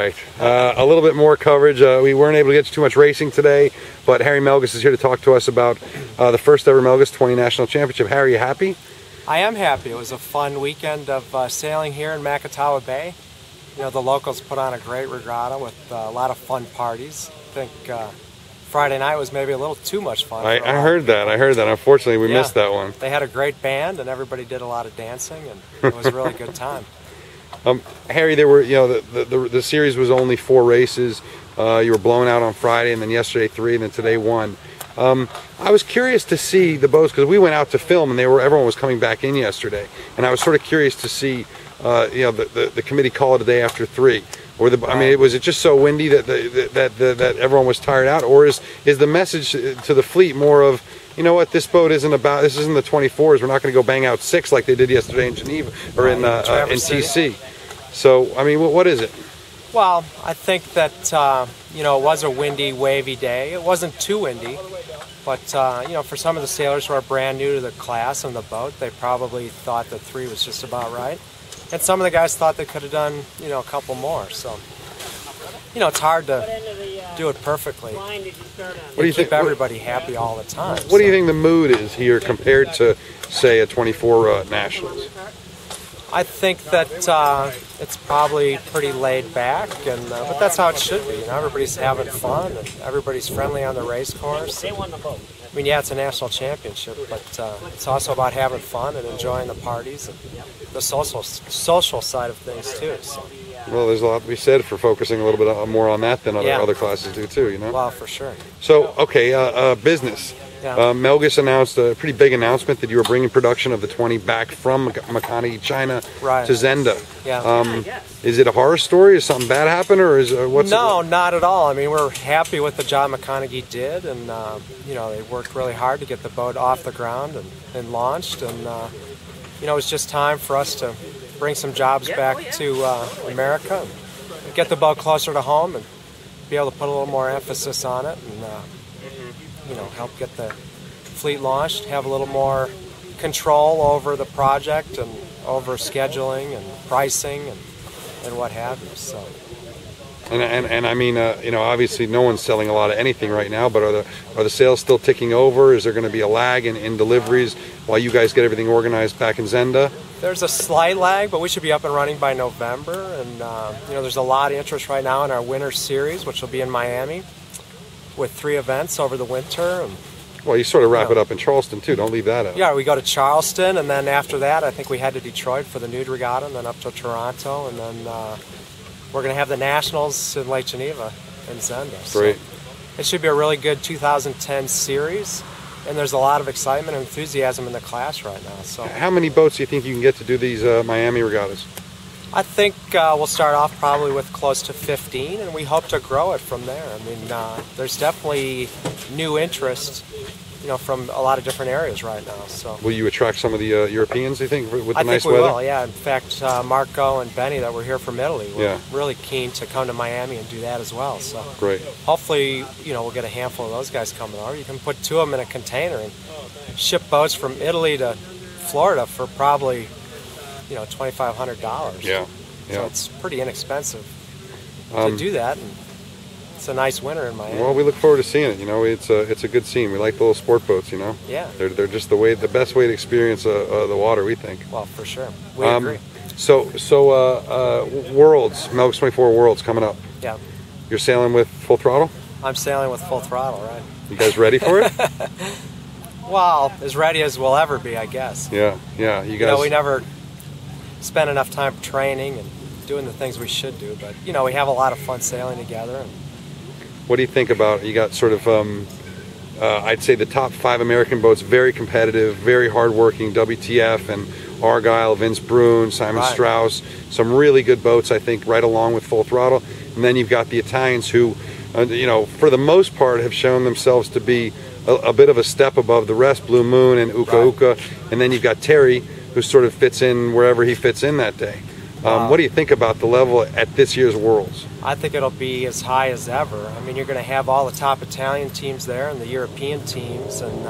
right. A little bit more coverage. We weren't able to get to too much racing today, but Harry Melges is here to talk to us about the first ever Melges 20 National Championship. Harry, you happy? I am happy. It was a fun weekend of sailing here in Makatawa Bay. You know, the locals put on a great regatta with a lot of fun parties. I think Friday night was maybe a little too much fun. I heard that. Unfortunately, we missed that one. They had a great band, and everybody did a lot of dancing, and it was a really good time. Harry, there were, the series was only 4 races. You were blown out on Friday, and then yesterday 3, and then today 1. I was curious to see the boats because we went out to film, and everyone was coming back in yesterday, and I was sort of curious to see, the committee call it a day after 3. Or was it just so windy that everyone was tired out, or is the message to the fleet more of, you know what, this boat isn't this isn't the 24s. We're not going to go bang out 6 like they did yesterday in Geneva or in TC. So I mean, what is it? Well, I think that it was a windy, wavy day. It wasn't too windy, but for some of the sailors who are brand new to the class and the boat, they probably thought that 3 was just about right. And some of the guys thought they could have done, a couple more. So, it's hard to do it perfectly. What do you keep everybody happy all the time? What do you think the mood is here compared to, say, a 24 Nationals? I think that it's probably pretty laid back, but that's how it should be. Everybody's having fun, and everybody's friendly on the race course. I mean, yeah, it's a national championship, but it's also about having fun and enjoying the parties and the social side of things too. So. Well, there's a lot to be said for focusing a little bit more on that than other classes do too. Well, for sure. So, okay, business. Yeah. Melges announced a pretty big announcement that you were bringing production of the 20 back from Makani, China, to Zenda. Yeah. Is it a horror story? Is something bad happen, or is what's? No, not at all. I mean, we're happy with the job McConaughey did, and they worked really hard to get the boat off the ground and launched, and it was just time for us to bring some jobs back to America, and get the boat closer to home, and be able to put a little more emphasis on it, and help get the fleet launched, have a little more control over the project and over scheduling and pricing and what have you. So. And I mean, obviously no one's selling a lot of anything right now, but are the sales still ticking over? Is there going to be a lag in deliveries while you guys get everything organized back in Zenda? There's a slight lag, but we should be up and running by November. And there's a lot of interest right now in our winter series, which will be in Miami, with 3 events over the winter. And, well, you sort of wrap it up in Charleston too. Don't leave that out. Yeah, we go to Charleston, and then after that, I think we head to Detroit for the nude regatta, and then up to Toronto, and then we're going to have the Nationals in Lake Geneva in Zenda. Great. So it should be a really good 2010 series, and there's a lot of excitement and enthusiasm in the class right now. So, how many boats do you think you can get to do these Miami regattas? I think we'll start off probably with close to 15, and we hope to grow it from there. I mean, there's definitely new interest, from a lot of different areas right now. So, will you attract some of the Europeans, you think, with the nice weather? I think we will, yeah. In fact, Marco and Benny that were here from Italy were really keen to come to Miami and do that as well. So, great. Hopefully, we'll get a handful of those guys coming over. You can put 2 of them in a container and ship boats from Italy to Florida for probably $2,500. Yeah. So it's pretty inexpensive to do that, and it's a nice winter in Miami. Well, we look forward to seeing it. It's a good scene. We like the little sport boats. Yeah. They're just the best way to experience the water, we think. Well, for sure. We agree. So Worlds, Melges 24 Worlds coming up. Yeah. You're sailing with full throttle? I'm sailing with full throttle, right? You guys ready for it? Well, as ready as we'll ever be, I guess. Yeah. You guys. We never spend enough time training and doing the things we should do, but we have a lot of fun sailing together. And what do you think about, you got sort of I'd say the top 5 American boats, very competitive, very hardworking, WTF and Argyle, Vince Brune, Simon Strauss, some really good boats, I think, right along with full throttle. And then you've got the Italians who for the most part have shown themselves to be a bit of a step above the rest, Blue Moon and Uka Uka. And then you've got Terry, who sort of fits in wherever he fits in that day. What do you think about the level at this year's Worlds? I think it'll be as high as ever. I mean, you're going to have all the top Italian teams there and the European teams, and